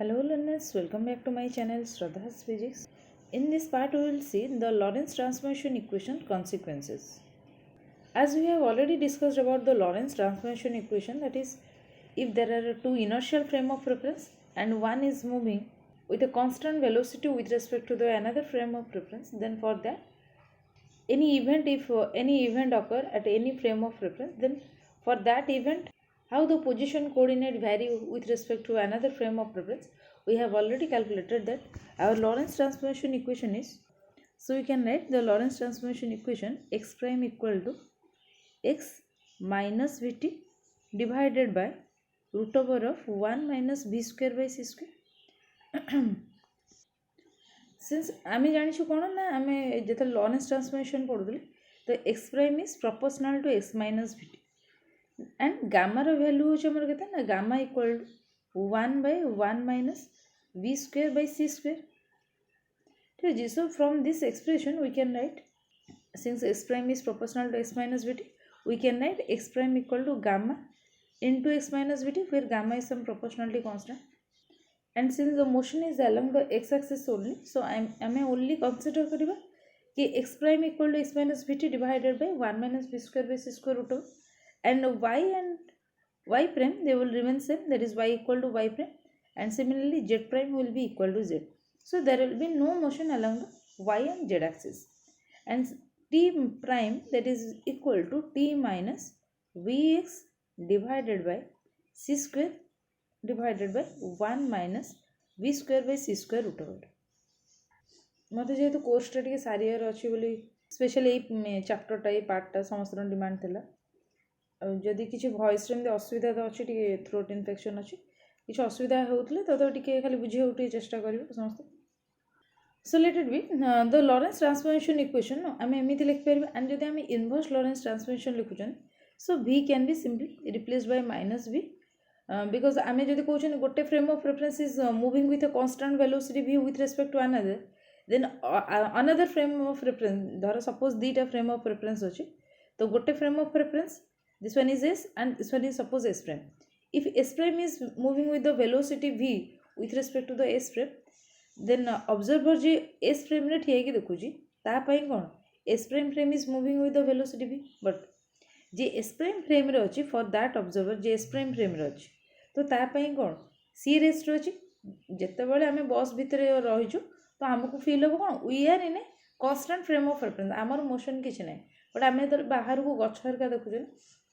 Hello learners, welcome back to my channel Shraddha's Physics. In this part we will see the Lorentz transformation equation consequences. As we have already discussed about the Lorentz transformation equation, that is, if there are two inertial frame of reference and one is moving with a constant velocity with respect to the another frame of reference, then for that if any event occur at any frame of reference, then for that event how the position coordinate vary with respect to another frame of reference, we have already calculated that our Lorentz transformation equation is. So we can write the Lorentz transformation equation x prime equal to x minus vt divided by root over of 1 minus v square by c square. Since आमे जानिछु कोन ना आमे जेते Lorentz transformation पढुले तो x prime is proportional to x minus vt and gamma row value होछ हमर केते ना gamma equal to 1 by 1 minus v square by c square. ठीक है, so from this expression we can write, since x prime is proportional to x minus vt, we can write x prime equal to gamma into x minus vt, where gamma is some proportionality constant. And since the motion is along the x-axis only, so I am only consider करिबा कि x prime equal to x minus vt divided by 1 minus v square by c square root over, and y prime they will remain same, that is y equal to y prime, and similarly z prime will be equal to z. So there will be no motion along the y and z axis, and t prime that is equal to t minus vx divided by c square divided by 1 minus v square by c square root over. मत जेहेतु कोर्सटा टे सारियार अच्छी बोली specially ये चैप्टरटा ये पार्टटा समस्त demand थिला, जदि किसी वॉइस रे असुविधा तो अच्छी टे थ्रोट इन्फेक्शन अच्छी किसी असुविधा होउतले तो टे खाली बुझे उठी चेष्टा करिवे समस्त. So let it be the Lorentz transformation equation आम एमती लिख पार, एंड जदि आम inverse Lorentz transformation लिखुचन, so v can be simply replaced by minus v, because आम जदि कहूँ गोटे frame of reference is moving with a constant velocity v with respect to another, then another frame of reference, धर suppose दीटा frame of reference अच्छे, तो गोटे frame of reference this one is s and this one is suppose s prime. If s prime is moving with the velocity v with respect to the s prime, then observer J s prime रे ठिया कि देखुची ता पई कोन s prime frame is moving with the velocity v, but J s prime frame रे अछि for that observer J s prime frame रे अछि तो ता पई कोन c रेस्ट रे अछि. जते बेले हमें बस भितरे रहिजु तो हमको फील हो कोन we are in a constant frame of reference, आमर मोशन किछ नै, बट आमे तो बाहर को गछ हरका देखुछन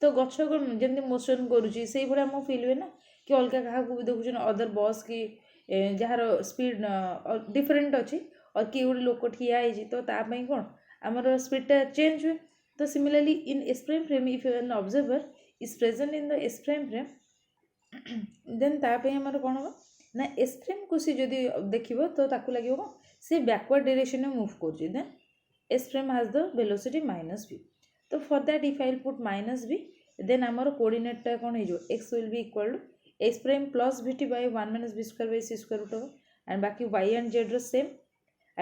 तो गछ को जेंति मोशन करूची सेही भले हम फील हुए ना कि अलगा कहा को भी देखुछन अदर बस की जहार स्पीड डिफरेंट अच्छी और किए गोटे लोक ठिया होती तो तापाई कौन आमर स्पीडटा चेंज हुए. तो similarly in S prime frame if an observer is present in the S prime frame, then तापाई आमर कौन हम ना एस प्राइम को सी जदि देखिबो तो ताकू लागिबो कौन से बैकवर्ड डायरेक्शन में मूव करछि, then S prime has the velocity minus v. तो for that if I put minus v, then आमर कोऑर्डिनेटटा कौन हो जो x will be equal to x prime plus vt by 1 minus v square by c square root over, and बाकी y and z are same,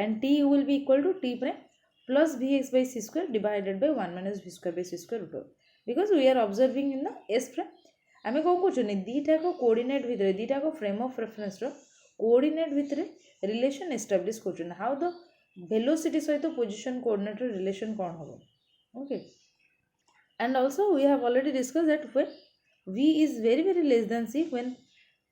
and t will be equal to t prime plus vx by c square divided by 1 minus v square by c square root over, because we are observing in the s prime. आमे कौन कहछनी दीटा को coordinate भितरे दीटा को frame of reference रो coordinate भितरे relation establish करछन, how the velocity सहित पोजीशन कोऑर्डिनेट रिलेशन कौन होबो. Okay, and also we have already discussed that when v is very less than c, when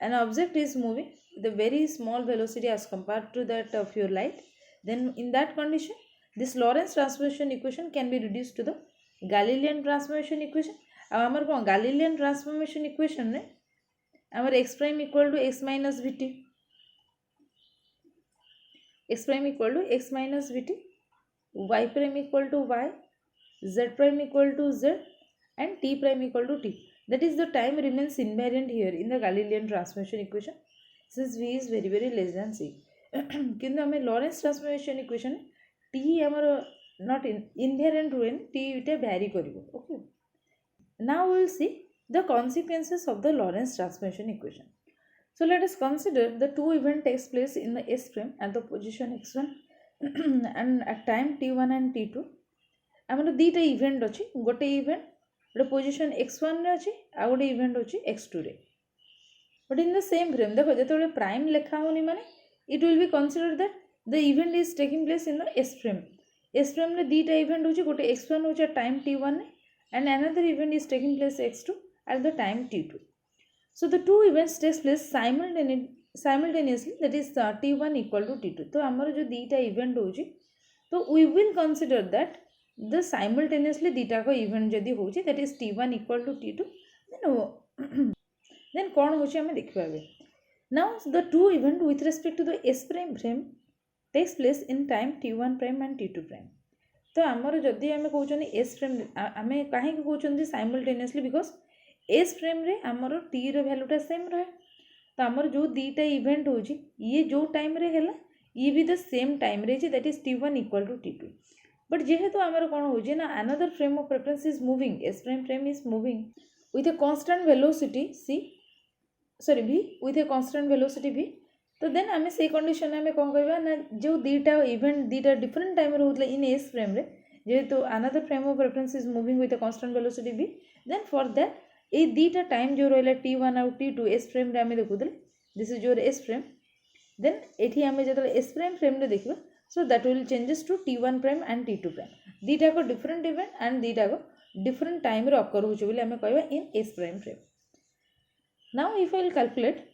an object is moving with a very small velocity as compared to that of your light, then in that condition this Lorentz transformation equation can be reduced to the Galilean transformation equation. आमर कौन Galilean transformation equation ने आमर x prime equal to x minus vt, x prime equal to x minus vt, y prime equal to y, z prime equal to z, and t prime equal to t. That is the time remains invariant here in the Galilean transformation equation since v is very less than c. किंतु हमें Lorentz transformation equation t हमर not invariant when t इटे vary करिवो. Okay, now we will see the consequences of the Lorentz transformation equation. So let us consider the two event takes place in the s prime at the position x1 and at time t1 and t2. आमर दीटा event अच्छी, गोटे event गोटे position x1 रे अच्छी आ गोटे event अच्छी x2 रे. But in the same frame देख जो प्राइम लिखा होनी माने it will be consider that the event is taking place in the S frame रे दीटा इवेंट होची गोटे x1 होची time t1 and another event is taking place x2 at the time t2. So the two events takes place simultaneously, that is t1 equal to t2. तो हमारे जो दीटा event होची तो we will consider that the simultaneously दीटा को event जदि होची that is t1 equal to t2 then कौन होची हमें देखिबा बे. Now the two event with respect to the s prime frame takes place in time t1 prime and t2 prime. तो आमर जदि आम कहते एस फ्रेम आम कहीं कहते साइमल्टेनियसली बिकज एस फ्रेम रे आमर टी रो भैल्यूटा सेम रहे तो आमर जो दीटा इवेंट हो ये जो टाइम रे है ये भी द सेम टाइम रे that is t1 equal to t2 but जेहेतु आमर कौन हो ना another frame of reference is moving S prime frame is moving with a constant velocity c sorry v with a constant velocity v तो then आम से condition में कौन कहवा ना जो दीटा इवेंट दीटा डिफरेंट टाइम होता इन एस फ्रेम रे जेहेतु another frame of reference is moving with a constant velocity v then for that ये दीटा टाइम जो रहा t1 आउ t2 एस फ्रेम रे आम देखुले this is your S frame then एठी आम जो एस प्राइम फ्रेम रे देखा so that will changes to t1 prime and t2 prime दीटा को डिफरेंट इवेंट एंड दीटा को डिफरेंट टाइम रे अकर होचे बोली आम कहवा in S prime frame. Now if I will calculate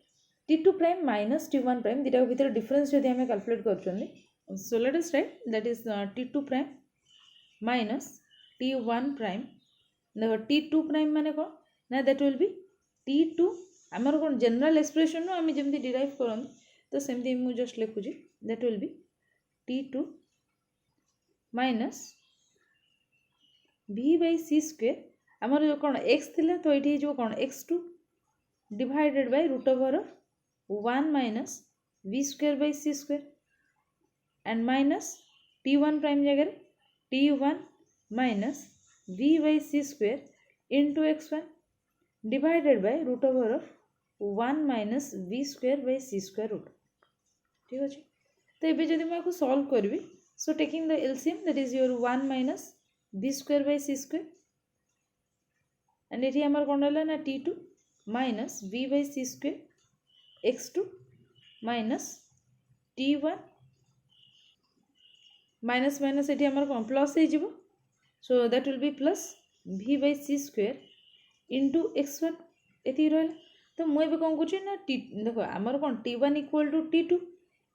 t2 prime minus t1 prime दीटा भितर डिफरेंस जदि आम कैलकुलेट कर so let us write that is t2 prime minus t1 prime देखो t2 प्राइम माने कौन ना दैट विल बी t2 आमर कौन जनरल एक्सप्रेशन आम जमी डिराइव कर तो सेमती मुझे जस्ट लिखुची that will be t2 minus v by c square आमर जो कौन x थिला तो ये जो कौन x2 divided by root over of 1 minus v square by c square and minus t1 prime जगह t1 minus v by c square into x1 divided by root over of 1 minus v square by c square root. ठीक अच्छे तो ये जब मैं solve करी so taking the LCM that is your 1 minus v square by c square and ये हमार कौन रहा ना t2 minus v by c square x2 minus t1 minus minus ये आमर कौन प्लस हो सो that will B plus v by c square into x1 ये रहा तो मुझे कौन कौन ना टी देखो आमर कौन t1 equal to t2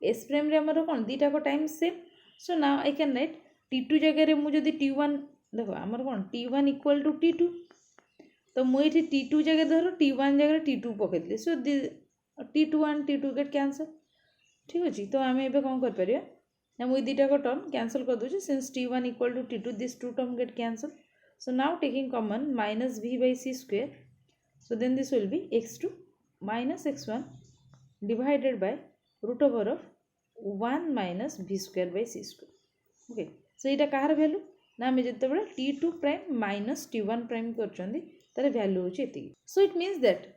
S frame रे आमर कौन दीटा को time same so now I can write t2 जगह मुझे t1 देखो आमर कौन t1 इक्वल टू t2 तो मुझे t2 जगह धर t1 जगह t2 पकईली so t2 and t2 get cancel ठीक अच्छे तो आम ए कौन कर ना मुझे दीटा को टर्म कैंसल कर दूसरी since t1 equal to t2 this two term get cancel so now taking common minus v by c square so then this will be x2 minus x1 divided by root over of 1 minus v square by c square okay so यहाँ कहार value ना आम जिते बड़े t2 prime minus t1 prime कर value होती so it means that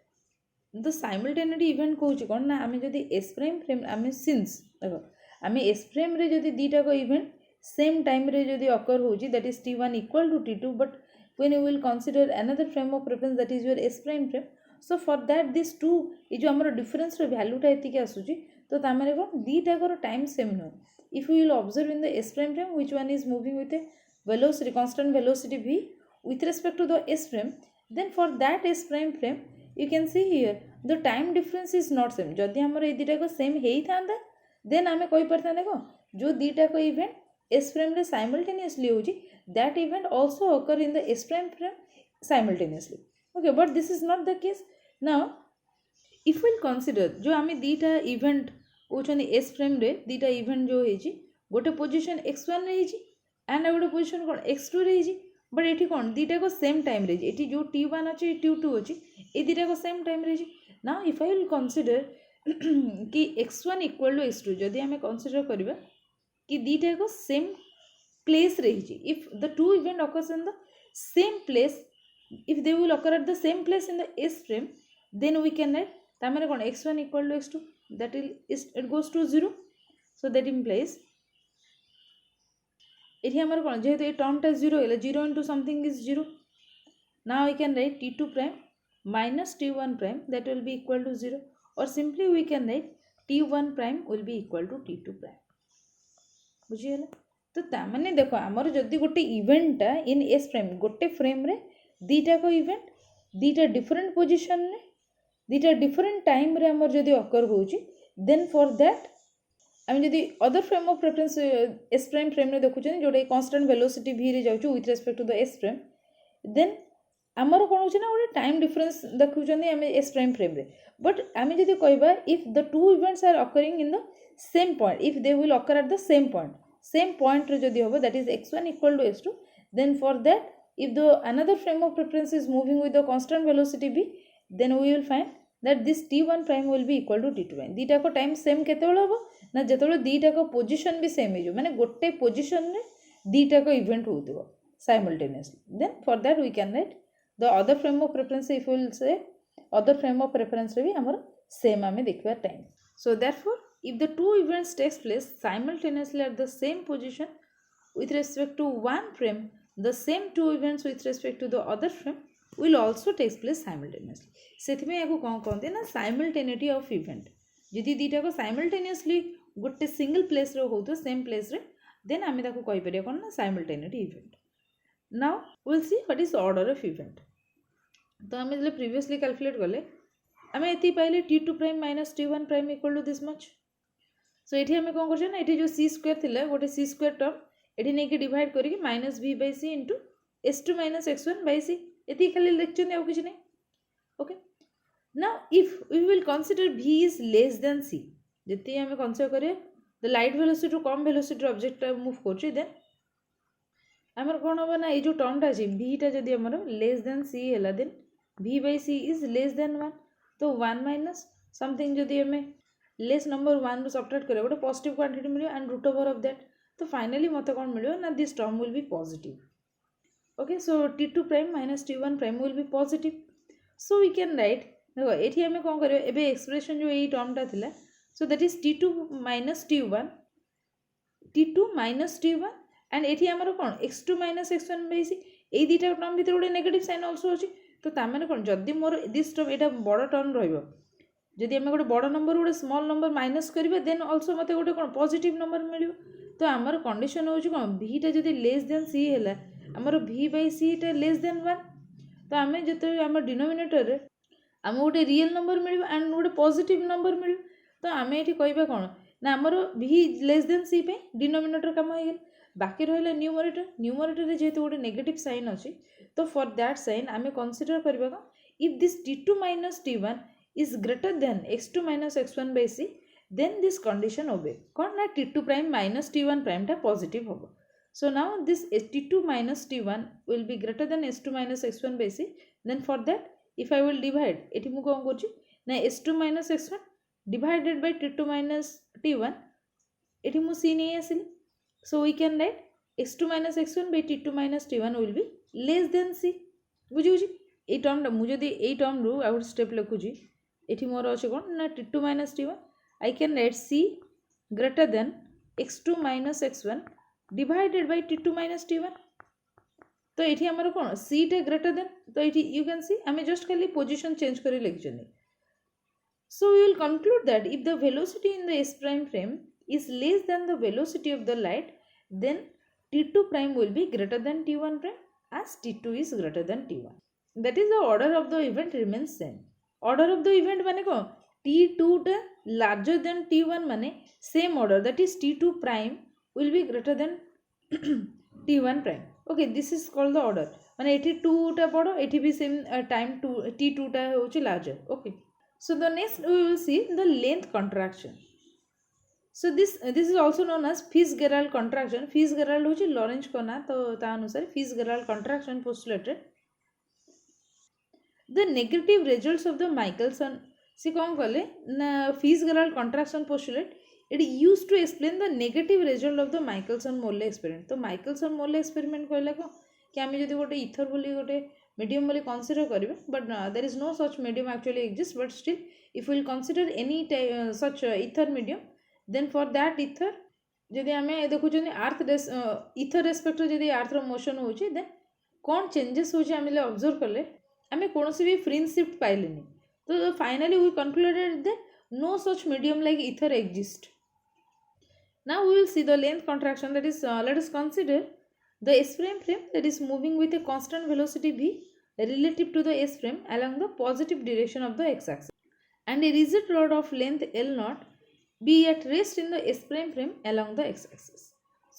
the simultaneity event कौन कौन ना आम जब एस प्राइम फ्रेम आम सिंस देखो आम एस फ्रेम रे जदि दीटा को इवेंट सेम टाइम रे जदि अकर हो that is t1 equal to t2 but when you will consider another frame of reference that is your S prime frame so for that this two ये जो आमर डिफरेंस वैल्यूटा ये आसूची तो तामरे कौन दीटा को टाइम सेम नुह if you will observe in the S prime frame which one is moving with a velocity constant velocity v with respect to the s frame then for that s prime frame you can see here the time difference is not same जदि हमर ए दीटा को same हेई थांदा then आमे कहि परता देखो जो दीटा को event s frame रे simultaneously होजी that event also occur in the s prime frame simultaneously okay but this is not the case now if we'll consider जो आमे दीटा इवेंट होचनी s frame रे दीटा इवेंट जो हेजी गोटे पोजीशन x1 रे hazy and गोटे position कोन x2 रे hazy but ये कौन दीटा को सेम टाइम रे ये जो t1 अच्छे t2 अच्छी ये दीटा को सेम टाइम रे ना इफ आई विल कंसीडर कि x1 इक्वल टू x2 जदि आम कंसीडर करवा कि दीटा को सेम प्लेस रे if the two event occurs in the same place if they will occur at the same place in the S frame then we can write तामने कौन x1 equal to x2 that it goes to 0 so that implies ये आमर कौन जेहेतु ये टर्मटा 0 है 0 into something is 0 now I can write t2 prime minus t1 prime, that will be equal to 0, or simply we can write t1 prime will be equal to t2 prime. बुझीगला? तो ताने देख आमर जदि गोटे इवेंटा इन एस फ्रेम गोटे frame रे दीटा को event दीटा डिफरेंट पोजिशन रे दीटा डिफरेंट टाइम रे आमर जदि अकर होउची, देन फॉर दैट आम जदि other frame of reference S frame frame रे देखुछन जोटे कांस्टेंट वेलोसिटी v रे जाउची with respect to the S frame, then आमर कोन होची ना गोटे टाइम डिफरेंस देखुछन आम एस फ्रेम फ्रेम रे. बट आम जदि कहबा if the two events are occurring in the same point, if they will occur at the same point रे जदि होबो, that is x1 equal to x2, then for that if the another frame of reference is moving with the constant velocity v, then we will find that this t1 prime will be equal to t2 prime. दीटा को time same केतेबेले होबो ना जेतेबेले दीटा को position भी same हो, माने गोटे position रे दीटा को event होतिबो simultaneously. Then for that we can write the other frame of reference, if we will say other frame of reference रे भी हमर सेम आमे देखबा time. So therefore if the two events takes place simultaneously at the same position with respect to one frame, the same two events with respect to the other frame will also take place simultaneously. सेथिमे याको कोन कहते ना simultaneity of event. जदि दीटा को simultaneously गोटे single place रे होतो same place रे, then आमे ताको कहि परिया कोन ना simultaneity event. Now we will see what is order of event. तो आमे जे प्रीवियसली कैलकुलेट करले आमे एति पाइले t2 prime minus t1 prime equal to this much. सो ये आम कौन कर ना ये जो सी स्क्वायर थी गोटे सी स्क्वायर टर्म ये नहीं डिवाइड करके minus v by c into s2 minus x1 by c ये खाली लिखते आउ कि नहीं. Okay, now if we will consider v is less than c, जी आम कंसीडर करें द लाइट वेलोसिटी रू कम वेलोसिटी ऑब्जेक्ट मूव कर, देन आमर कौन हम ना ये जो टर्मटा अच्छी vटा जदि आमर लेस देन c है, then v by c is less than 1. तो 1 माइनस समथिंग जदि आम लेस नंबर 1 रू सब्ट्रैक्ट करें गोटे पॉजिटिव क्वांटिटी मिले and root over of that, तो फाइनली मत कौन मिले ना this term will be positive. Okay, so t2 prime minus t1 prime will be positive. So we can write देखो ये आम कौन कर एक्सप्रेशन जो यही टर्मटा थिला, so that is t2 minus t1 and ये आमर कौन x2 minus x1 by c ये दुटा टर्म भितर गोटे नेगेटिव साइन ऑल्सो अच्छी. तो तार कौन जदि मोर दिस टर्म यहाँ बड़ टर्म रही, जदि आम गोटे बड़ नंबर गोटे स्मॉल नंबर माइनस करिबा, देन ऑल्सो मते गोटे कौन पॉजिटिव नंबर मिलियो. तो आमर कंडीशन होची कौन vटा जदि लेस देन c हैला, आमर v बै c टा लेस देन 1. तो आमे जते आम डिनोमिनेटर रे आम गोटे रियल नंबर मिलियो एंड गोटे पॉजिटिव नंबर मिलियो. तो आमे एठी कहबा कौन ना आमर v लेस देन c पे डिनोमिनेटर काम हो गेल. बाकी रहिला न्यूमरेटर रे जेहेतु गोटे नेगेटिव साइन अछि, तो फॉर दैट साइन आमे कंसीडर करबा कौन if this t2 minus t1 is greater than x2 minus x1 by c, then this condition obey कौन ना t2 prime minus t1 prime टा positive होगा. So now this t2 minus t1 will be greater than s2 minus x1 by c. Then for that if I will divide एठी मु कोन करछि ना s2 minus x1 divided by t2 minus t1, एठी मु c नै आसिली. So we can write x2 minus x1 by t2 minus t1 will be less than c. बुझी a term मु जदि ए टर्म रू आउट स्टेप लिखुछि एठी मोर अछि कोन ना t2 minus t1, I can write c greater than x2 minus x1 divided by t2 minus t1. तो एठी हमर कोन c टे ग्रेटर देन, तो एठी यू कैन सी हमें जस्ट खाली पोजीशन चेंज करी लिखछनी. So we will conclude that if the velocity in the s prime frame is less than the velocity of the light, then t2 prime will be greater than t1 prime as t2 is greater than t1. That is the order of the event remains same. Order of the event माने को t2 टा larger than t1 माने same order, that is t2 prime will be greater than t1 prime. Okay, this is called the order. माने एठी 2 टा बड़ो एठी भी same time t2 टा होची larger. Okay, so the next we will see the length contraction. So this is also known as Fitzgerald contraction. Fitzgerald होची Lorentz को ना, तो ता अनुसार Fitzgerald contraction postulated the negative results of the Michelson. See कौन कहले ना Fitzgerald contraction postulate it used to explain the negative result of the Michelson Morley experiment. तो Michelson Morley experiment कहले को कि आमे जदि गोटे इथर बोली गोटे medium बोली consider करिवे, but there is no such medium actually exists, but still if we will consider any such ether medium, then for that ether जदि आमे देखुछनी अर्थ इथर रेस्पेक्ट जदि अर्थ रो मोशन होची, देन कोन चेंजेस होची आमे ले ऑब्जर्व करले आम कौन भी फ्रिंज शिफ्ट पाइले तो finally we concluded that no such medium like ether exist. Now we will see the length contraction, that is let us consider the S prime frame that is moving with a constant velocity v relative to the S frame along the positive direction of the x axis, and a rigid rod of length L naught be at rest in the S prime frame along the x axis.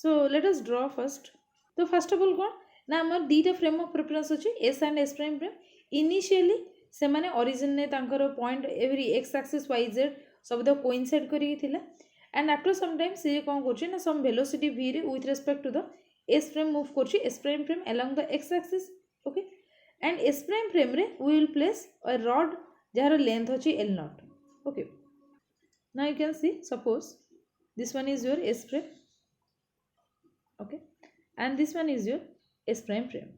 So let us draw first. So first of all कौन ना आम दीटा frame of reference अच्छी S and S prime frame. Initially से माने origin ने तांकर point every x axis y z सब तो कोइंसाइड करी थिला एंड आफ्टर सम टाइम से कोन करछि ना सम वेलोसिटी v रे with respect to the s frame move करछि s prime frame along the x axis. Okay and s prime frame रे we will place a rod जार length अछि l naught. Okay now you can see suppose this one is your s frame. Okay, and this one is your s prime frame.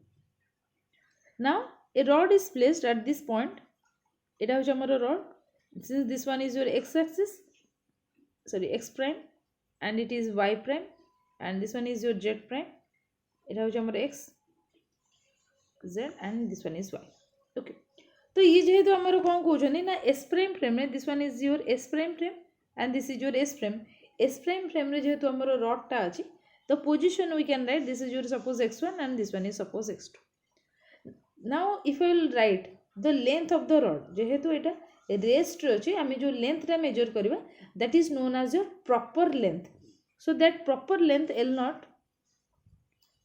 Now a rod is placed at this point. Eta hoche amaro rod. Since this one is your x axis, sorry x prime, and it is y prime, and this one is your z prime. Eta hoche amaro x, z, and this one is y. Okay, तो ये जेहेतु आमर कौन कहते ना s prime frame रे this one is your s prime frame and this is your s prime. s prime frame रे जेहेतु आमर rod टा अछि, the position we can write this is your suppose x1 and this one is suppose x2. Now if I will write the length of the rod, जेहेतु एटा rest अच्छे आम जो length टा मेजर करवा that is known as your proper length. So that proper length L naught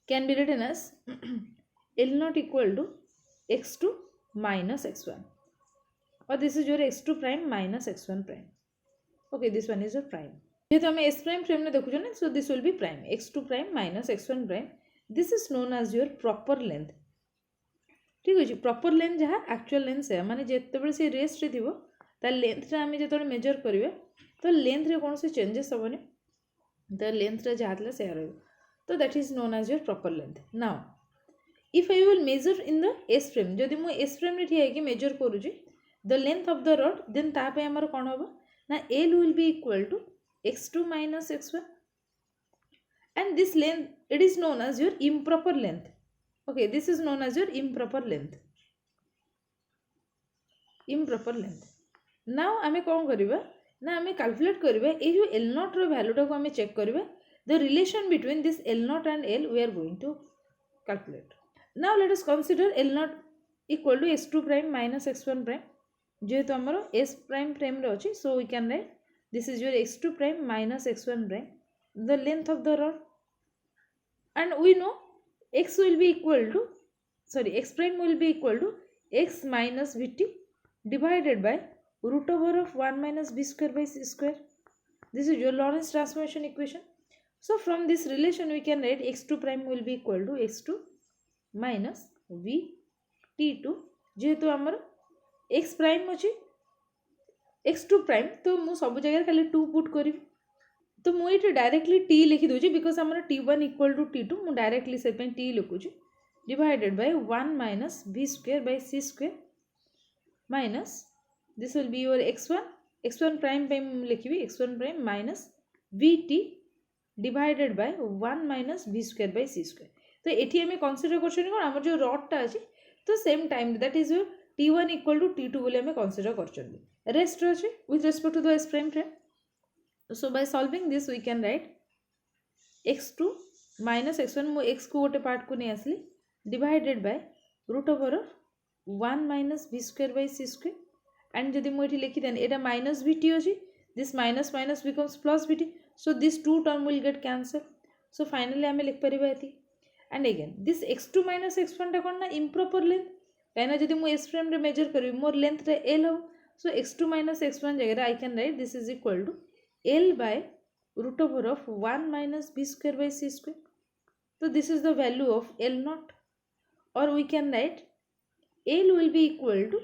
can be written as L naught equal to x2 minus x1, or this is your x2 prime minus x1 prime. Okay, this one is your prime. जेहेतु आम s prime frame ने देखुछन, so this will be prime x2 prime minus x1 prime. This is known as your proper length. ठीक अच्छे proper length जहाँ actual length से माने जिते से रेस्ट रे थिबो ता लेंथटा आम जो मेजर करिवे तो लेंथ रे कौन से चेंजेस हेबनी, द लेंथ रे जहाँ थिला से रहइबो, तो that is known as your proper length. Now if I will measure in the S frame, जदि मु एस फ्रेम रे ठिया कि मेजर करूची the length of the rod, then ता पे हमर कोन होबो ना L will be equal to x2 minus x1, and this length it is known as your improper length. Okay, this is known as your improper length. Improper length. Now आमे कौन करिबा ना आमे कैलकुलेट करिबा ए जो L naught रो value टा को आमे चेक करिबा the relation between this L naught and L we are going to calculate. Now let us consider L naught equal to x2 prime minus x1 prime. जेहेतु हमरो s prime frame रे अछि, so we can write this is your x2 prime minus x1 prime, the length of the rod, and we know x will be equal to, sorry, x prime will be equal to x minus vt divided by root over of 1 minus b square by c square. This is your Lorentz transformation equation. So from this relation we can write x2 prime will be equal to x2 minus v t2. जेहेतु आमर x prime अच्छी x2 prime, तो मु सब जगह खाली 2 put करी, तो मुझे डायरेक्टली टी लिखी दूची बिकज आम t1 इक्वल टू t2 मु डायरेक्टली से टी लिखुची divided by 1 minus v square by c square minus this will be your x1 prime पे लिखी x1 prime minus vt divided by 1 minus v square by c square. तो ये आम consider कर आम जो रॉडटा अच्छी तो same time that is your t1 equal to t2 बोली आम कनसीडर कर रेस्ट अच्छे with respect to the s prime frame. So by solving this we can write x2 minus x1 मु x को गोटे पार्ट को नहीं आसली divided by root over of 1 minus v square by c square, and जदि मु एठी लिखि देन एटा minus vt अछि, this minus minus becomes plus vt, so this two term will get cancelled. So finally आमे लिख परिबा एति, and again this x2 minus x1 टा कोन ना improper length, काइना जदि मु s frame रे मेजर करबी मोर लेंथ रे l हो, so x2 minus x1 जगह I can write this is equal to L by root over of 1 minus b square by c square. So this is the value of L naught, or we can write L will be equal to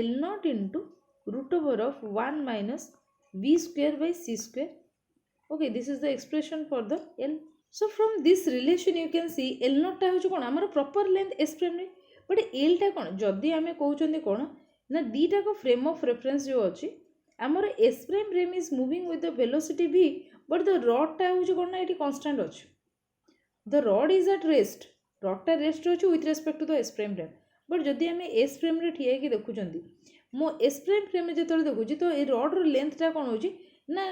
L naught into root over of 1 minus b square by c square. Okay, this is the expression for the L. So from this relation you can see L naught टा होछ कोन हमर proper length s frame रे, but L टा कोन जदी हमें कहउचंदी कोन ना दीटा को frame of reference जो अछि आमर s prime frame is moving with the velocity v, but the rod टा होछ कोन ना एटी कांस्टेंट अछि, the rod is at rest, rod टा रेस्ट अछि with respect to the s prime frame, but जदि आम एस फ्रेम रे ठिया देखुं मो एस प्राइम फ्रेम जो देखुची तो ये रड्र लेंथटा कौन हो ना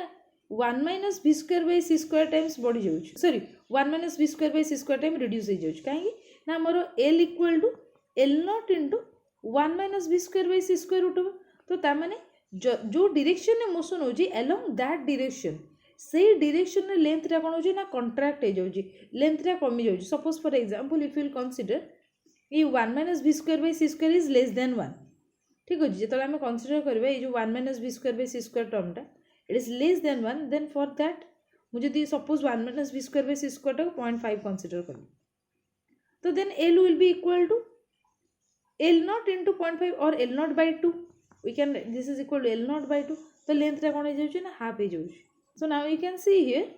1 माइनस भि square by C square times बढ़ी जाऊँ सॉरी 1 माइनस भि square by C square time reduce हो जाऊँ कहीं ना मोर L equal to L naught into 1 minus भि square by C square root हम तो ताने जो डायरेक्शन में मोशन हो अलोंग दैट डायरेक्शन से डायरेक्शन लेंथटा कौन हो ना कंट्राक्ट हो जाऊँ लेंथटा कमी जाऊँ suppose for example if you consider ये 1 माइनस भि square by C square is less than 1 ठीक अच्छे जो आम कनसीडर करवा ये 1 माइनस भि स्क्वायर बै सी स्क्वायर टर्मटा it is less than 1 then for that मुझे सपोज 1 माइनस भि स्क्वायर बै सी स्क्वायर टाक 0.5 कनसीडर कर तो then L will be equal to L naught into 0.5 और L naught by 2 we can this is equal to L naught by 2 तो लेंथटा कौन हो जाऊँ ना हाफ हो जाऊँ so now you can see here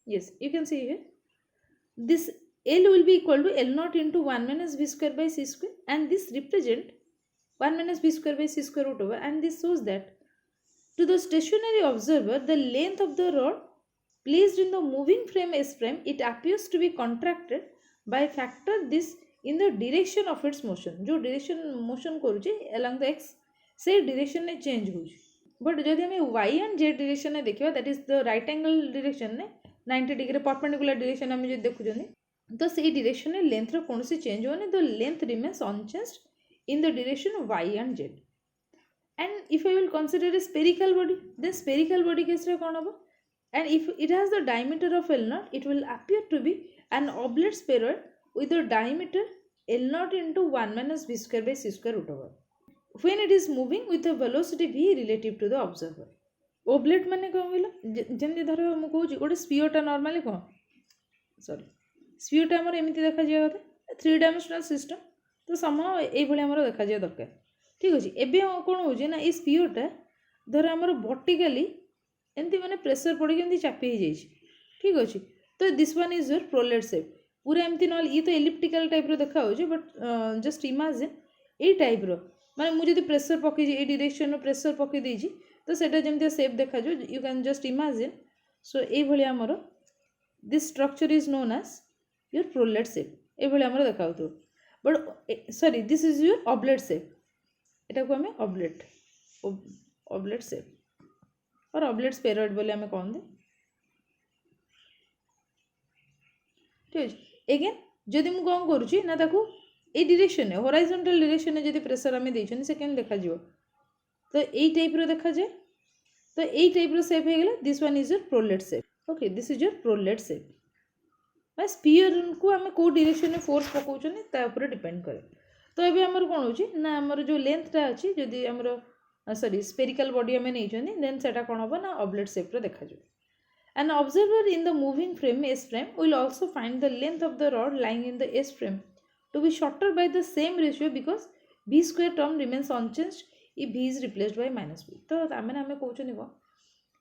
yes you can see here this L will be equal to L naught into 1 minus V square by C square and this represent 1 minus V square by C square root over and this shows that to the stationary observer the length of the rod placed in the moving frame S frame it appears to be contracted by factor this in the direction of its motion जो direction motion करुचे along the x से direction ने change होउची but जदि हमें y and z direction ने देखिबा that is the right angle direction ने 90 डिग्री परपेंडिकुलर डायरेक्शन आम जो देखुं तो से डायरेक्शन में लेंथ कौन चेंज होनी the length remains unchanged in the direction y and z and if I will consider a spherical body then spherical body case रे कौन हम and if it has the diameter of L naught it will appear to be an oblate spheroid with the diameter L naught into 1 minus v square by c square root over when it is moving with a velocity v relative to the observer oblate माने कौन कहल जमी धर मुझे कौन गोटे स्पीयरटा normally कौन sorry स्पीयरटा आमर एमती देखा जाए कथा 3 डायमेंशनल सिस्टम तो समय ये देखा जाए दरकार ठीक अच्छे एवं कौन हो ना ये स्पीयरटा धर आमर वर्टिकली एमती मैंने प्रेशर पड़ी एमती चापी हो जाए ठीक अच्छे तो this one is your prolate shape पूरा एमती ना ये तो एलिप्टिकल टाइप देखा बट जस्ट इमेजिन ये टाइप माने मुझे प्रेशर पकई ये डायरेक्शन प्रेशर पकई देजी तो सेटा जमती सेप देखा जो you can just imagine so ये आमर this structure is known as your prolate shape ये आमर देखा but sorry this is your oblate shape एटा को हमें ऑब्लेट शेप और ऑब्लेट स्फेरॉइड बोले हमें कौन दे ठीक है एगेन जदि मु कौन करुची ना ताको ए डायरेक्शन है हॉरिजॉन्टल डायरेक्शन में जदि प्रेशर आम देछन से केन देखा जिवो तो यही टाइप रो देखा जाए तो यही टाइप रो शेप हो गला this one is your prolate shape okay this is your prolate shape मैं स्पीयर को आम को डायरेक्शन में फोर्स पकाउछन ता ऊपर डिपेंड करे तो ये आमर कौन होची ना आमर जो लेंथटा अछि जदि आमर सॉरी स्फेरिकल बॉडी आम नहीं देन सेटा कौन हम ना ऑब्लेट शेप रो देखा जाए an observer in the moving frame S frame will also find the length of the rod lying in the S frame to be shorter by the same ratio because v square term remains unchanged if v is replaced by minus v तो आमे कहते कौन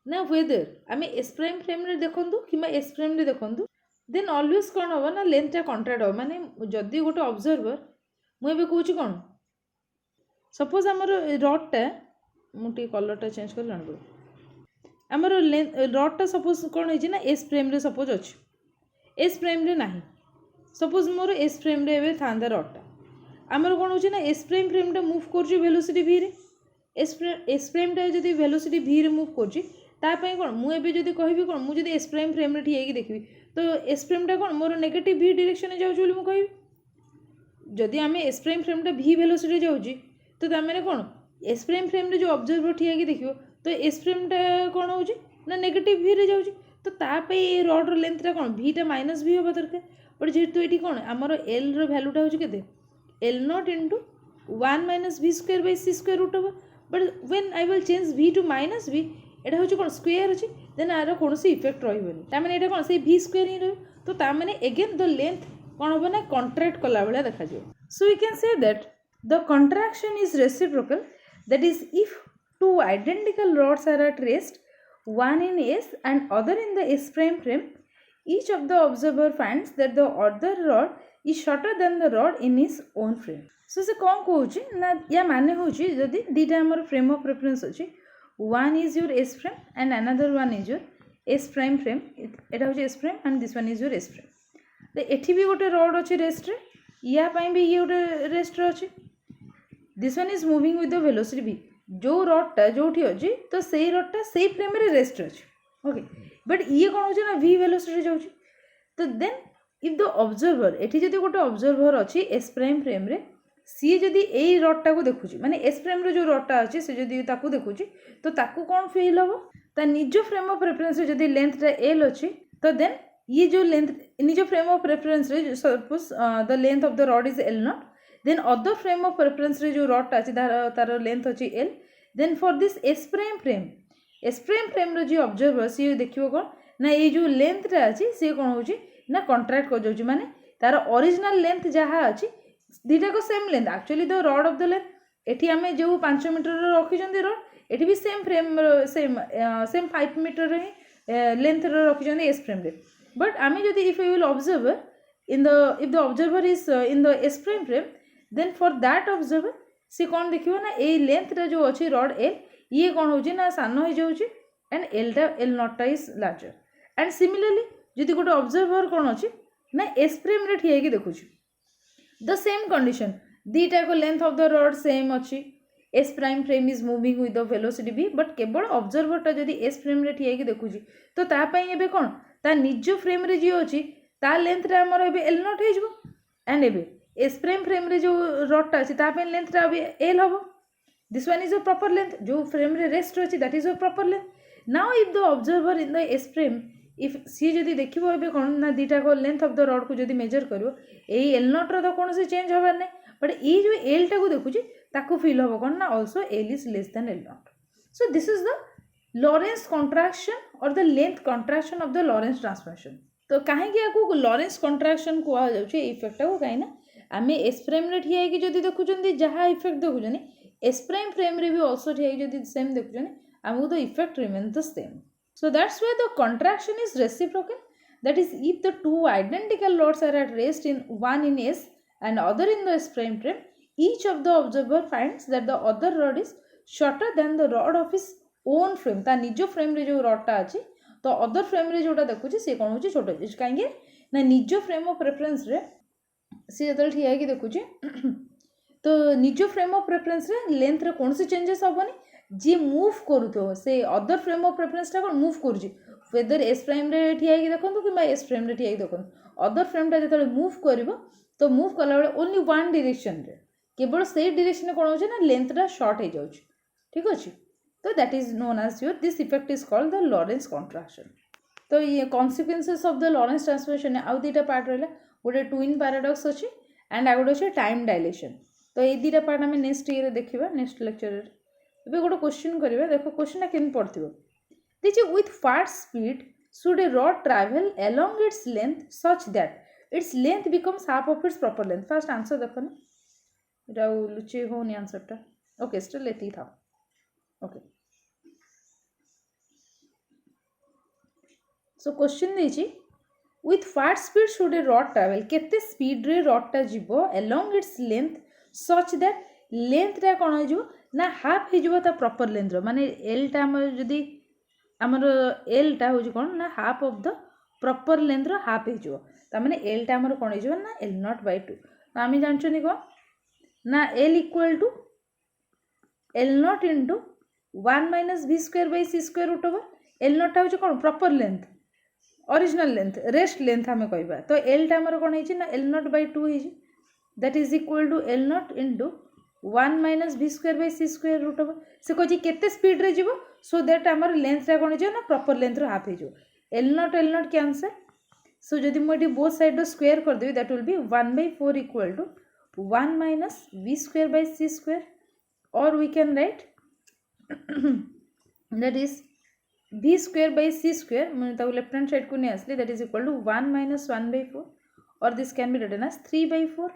ना weather आम S prime frame रे देखु कि S frame रे देखु देन ऑलवेज कौन हम ना लेंथटा कंट्राक्ट हम माने जदि गोटे ऑब्जर्वर मुझे कहूँ कौन सपोज आमर रडटा मुझे कलरटा चेंज कर जान आमर रडटा सपोज कौन है ना एस फ्रेम रे सपोज अच्छी एस फ्रेम रे नहीं सपोज मोर एस फ्रेम रे एबे थांदा रडटा आमर कौन हो ना एस प्राइम फ्रेमटा मुव कर वेलोसिटी v रे एस प्राइमटा जदि वेलोसिटी v रे मुव कर कौन मुझे जब कहि कौन मुझे एस प्राइम फ्रेम रे ठिया देखी तो एस प्राइमटा कौन मोर नेगेटिव v डायरेक्शन जाऊँ मुझे जदि आम एस प्राइम फ्रेमटा v वेलोसिटी जाऊँगी तो तमें कौन एस प्राइम फ्रेम रे जो ऑब्जर्वर ठिया देखियो तो एस फ्रेमटा कौन हो ना नेगेटिव v रे जाऊँगी तो तापाई रड्र लेंथटा कौन vटा माइनस v होगा दरकार बट जेहेतु ये कौन आमर एल भैल्यूटा हूँ के L naught into 1 minus v square by c square root over but when I will change v to minus v एटा हूँ कौन स्क्वायर अच्छी देन आर कौन इफेक्ट रही ताने ये कौन से v स्क्वायर ही रही तो ताने एगेन द लेंथ कौन हम ना कंट्राक्ट कला भाया देखा so we can say that the contraction is reciprocal that is if two identical rods are at rest one in S and other in the S prime frame each of the observer finds that the other rod is shorter than the rod in his own frame so से कौन कहूँ ना या माने हूँ जदि दीटा आमर frame of reference अच्छी one is your S frame and another one is your S prime frame एटा हूँ S prime and this one is your S frame तो एठी भी गोटे रड अच्छे रेस्ट रे या भी ये गोटे रेस्ट अच्छी this one is moving with the velocity v जो रडटा जो अच्छी तो से रडटा से फ्रेम रे रेस्ट अच्छी ओके बट ये कौन हो ना v वेलोसिटी जाऊँ तो देन इफ द ऑब्जर्वर एठी जदि गोटे ऑब्जर्वर अच्छी एस प्राइम फ्रेम रे सी जदि ए रडटा को देखुची माने एस फ्रेम रे जो रडटा अच्छी से जदि ताकू देखुची तो ताकू कौन फील हम ता निज फ्रेम ऑफ रेफरेंस रे जदि लेंथ रे एल अच्छी तो देन ये जो लेंथ निज फ्रेम ऑफ रेफरेंस रे suppose the length of the rod is L naught then other frame of reference रे जो रडटा अच्छी तार लेंथ अच्छी L then for this S prime frame रे जो ऑब्जर्वर सी देखियो कौन ना ये जो लेंथ रे अच्छी सी कौन होची ना कंट्राक्ट कर जाउची माने तार ओरिजिनल लेंथ जहाँ अच्छी दीटा को same length actually the rod of the length एठी हमें जो 5 मीटर रखी रड एठी भी same frame same 5 metre length रखी एस फ्रेम रे बट आम जदि if you will observe in the if the observer is in the S prime frame then for that observer सी कौन देखियो ना ए लेंथ रे जो अच्छी रड एल ये कौन होची ना सान हो जाउची and L naught is larger and similarly जदि गोटे ऑब्जर्वर कौन अच्छी ना एस फ्रेम रे ठिया देखुची द सेम कंडीशन दीटा को length of the rod same अच्छी S prime frame is moving with the velocity v but केवल ऑब्जर्वरटा जदि एस फ्रेम रे ठिया देखुची तो तापाई एबे कौन ता निज फ्रेम रे जी अच्छी ता लेंथ रे हमर एबे एल नॉट हो एंड एबे एस प्राइम फ्रेम रे जो रडटा अच्छी तापाई लेंथ रे अबे एल हबो this one is a proper length जो फ्रेम रे रेस्ट अच्छी that is a proper length now if the observer in the S frame if सी जदि देखिबो एबे कौन ना दीटा को लेंथ ऑफ द रड को जदि मेजर करिवो एई एल नॉट रो तो कौन से चेंज होबार नै बट ए जो एल टा को देखुची ताको फील होबो कौन ना also L is less than L naught so this is the Lorentz contraction और the length contraction of the Lorentz transformation तो कहीं को लॉरेंस कॉन्ट्रैक्शन कहा जाउची इफेक्ट को कहीं ना आमे एस फ्रेम रे ठिया कि जदि देखुचंदी जहा इफेक्ट देखुचनी एस प्राइम फ्रेम रे भी आल्सो ठिया जदि सेम देखुचनी आमु the effect remains the same so that's why the contraction is reciprocal that is if the two identical rods are at rest in one in S and other in the S prime frame each of the observer finds that the other rod is shorter than the rod of his own frame ता निजो frame रे जो rod टा अछि तो other frame रे जोटा देखुची से कोन होची छोटो अछि काहे ना निजो फ्रेम ऑफ रेफरेंस रे से जतल ठिया कि देखुची तो निजो फ्रेम ऑफ रेफरेंस रे लेंथ रे कोन से चेंजेस होबनी जी मूव करूथो से अदर फ्रेम ऑफ रेफरेंस टा कोन मूव करूची वेदर एस प्राइम रे ठिया कि देखंतु कि एस फ्रेम रे ठिया कि देखंतु अदर फ्रेम टा जतले मूव करिवो तो मूव कला बेले ओनली वन डायरेक्शन रे केवल से डायरेक्शन कोन होची ना लेंथ टा शॉर्ट हो जाउची ठीक अछि तो that is known as your this effect is called the Lorentz contraction तो ये consequences of the Lorentz transformation आउ दीटा पार्ट रहला गोटे ट्विन पैराडॉक्स अछि एंड आ गोटे अछि टाइम डायलेशन तो ये दीटा पार्ट हम नेक्स्ट ईयर देखिबा नेक्स्ट लेक्चर रे ଏବେ ଗୋଟେ क्वेश्चन करिबा देखो क्वेश्चनटा केन पड़थिबो this with fast speed should a rod travel along its length such that its length becomes half of its proper length first answer देखो ना एटा लुचे होनी आंसर टा ओके स्टिल लेती था ओके सो क्वेश्चन देछि with fast speed should a rod travel केते speed रे rod टा जीवो along its length such that length रे कोन हो जीवो ना हाफ हो ता प्रॉपर लेंथ माने एल टा जदि आमर एल टा हो कौन ना half of the proper length half हो माने एल टा आमर कौन हो ना एल नॉट बाय 2 आम जानते कौन ना L equal to L naught into 1 minus v square by c square root over L naught हो कौन proper length original length rest length आम कहवा तो एल टा आमर कौन है ना L naught by 2 that is equal to L naught into 1 minus v square by c square root over से कह केते स्पीड रे जीवो सो दैट आमर लेंथ रे कोन ना प्रॉपर लेंथ रो हाफ हो एल नॉट कैंसल सो जदि मुझे बोथ साइड रो स्क्वायर कर देबी that will be 1/4 equal to 1 minus v square by c square और we can write that is v square by c square मैं ताको लेफ्ट हैंड साइड को नहीं आसली that is equal to 1 minus 1/4 और this can be written as 3/4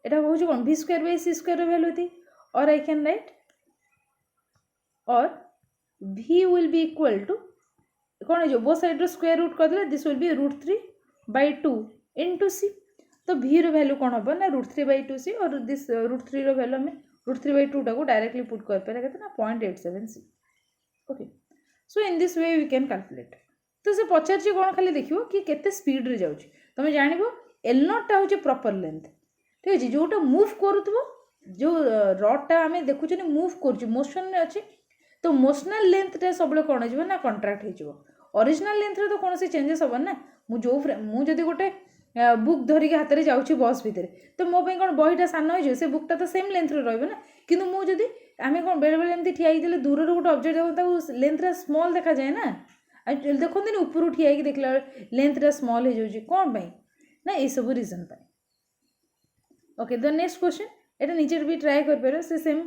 एटा हो जो कौन v square by c square value थी और आई कैन राइट और v will be equal to कौन है जो बोथ साइड रो स्क्वायर रूट कर दिले this will B √3/2 into c तो v रो वैल्यू कौन होबो ना √3/2c और दिस √3 रो वैल्यू में √3/2 टा को डायरेक्टली पुट कर पे केतना 0.87c okay so in this way we can calculate तो से पचार कौन खाली देखियो कि केते स्पीड रे जाउची तमे जानिबो एल नॉट टा होचे प्रॉपर लेंथ ठीक अच्छे जोटा मुव करूथबो जो रडटा आम देखुचे मुव कर मोशन अच्छे तो मोशनल लेंथटा सब कौन हो ना कंट्राक्ट हो ओरिजिनल लेंथ तो कौन से चेंजेस हम ना मुझे गोटे बुक धरिकी हाथ में जाऊँगी बस भितर तो मो कौन बहीटा सान हो से बुकटा तो सेम लेंथ रहा कि मुझे आम कौन बेले बेले एमती ठिया होते दूर गोटे ऑब्जेक्ट देखो लेंथटा स्मॉल देखा जाए ना देखते ऊपर ठिया देखला लेंथटा स्मॉल हो जाऊँगी कौन ना ये सब reason okay the next question एटा नीचे भी ट्राई कर पारे से same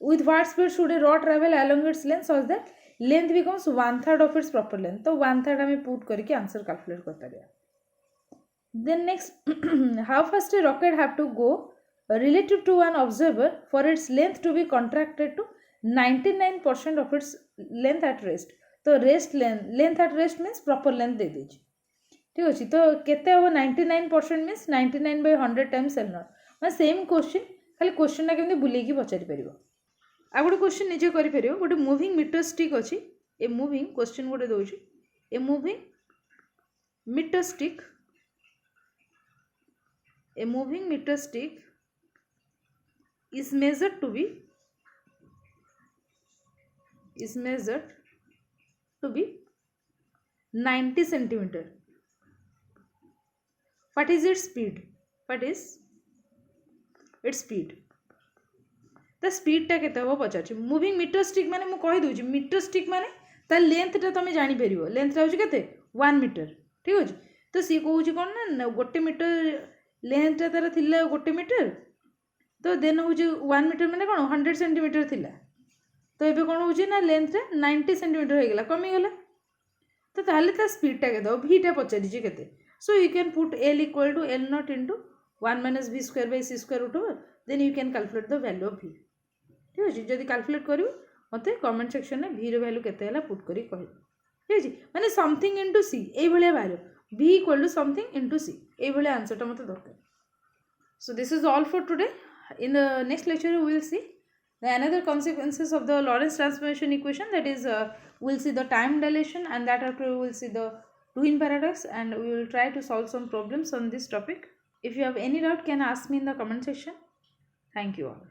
with what speed should a rod travel along its length such that length becomes 1/3 of its proper length तो 1/3 हमें पुट करके आंसर कैलकुलेट कर Pariya then next how fast a rocket have to go relative to an observer for its length to be contracted to 99% of its length at rest तो rest length at rest means proper length दे दीजिए ठीक अच्छे तो केते हम 99% means 99/100 times L not मैं same question खाली क्वेश्चनटा केमती बुलेकी पचारि पारिबो आ गोटे क्वेश्चन निजे कर गोटे मुविंग मीटर स्टिक अच्छी ए मुविंग क्वेश्चन गोटे दूसरी a moving metre stick is measured to be 90 centimeter. What is its speed? ता स्पीडटा केते हम पचार मुविंग मीटर स्टिक माने मु कहि दोछि मीटर स्टिक माने ता लेंथटा तुम जानि परिबो लेंथटा होछि केते 1 मीटर ठीक अछि तो सी कहउछि कोन ना गोटे मीटर लेंथटा तार थिला गोटे मीटर तो देन होछि 1 मीटर माने कोन 100 सेंटीमीटर थिला तो एबे कोन होछि ना लेंथटा 90 सेंटीमीटर हो गेला कमी गेला तो ताले ता स्पीडटा केते भीटा पचारि जे केते so you can put l equal to l naught into 1 minus v square by c square root over then you can calculate the value of v ठीक अच्छे जब कैलकुलेट कर मत कमेंट सेक्शन में v रैल्यू के पुट कर ठीक अच्छे मैंने समथिंग इंटू सी ये बाहर v equal to something into C ये आंसरटा मत दरकार so this is all for today in the next lecture we will see the another consequences of the Lorentz transformation equation that is we'll see the time dilation and that after we will see the twin paradox and we will try to solve some problems on this topic. If you have any doubt can ask me in the comment section. Thank you all.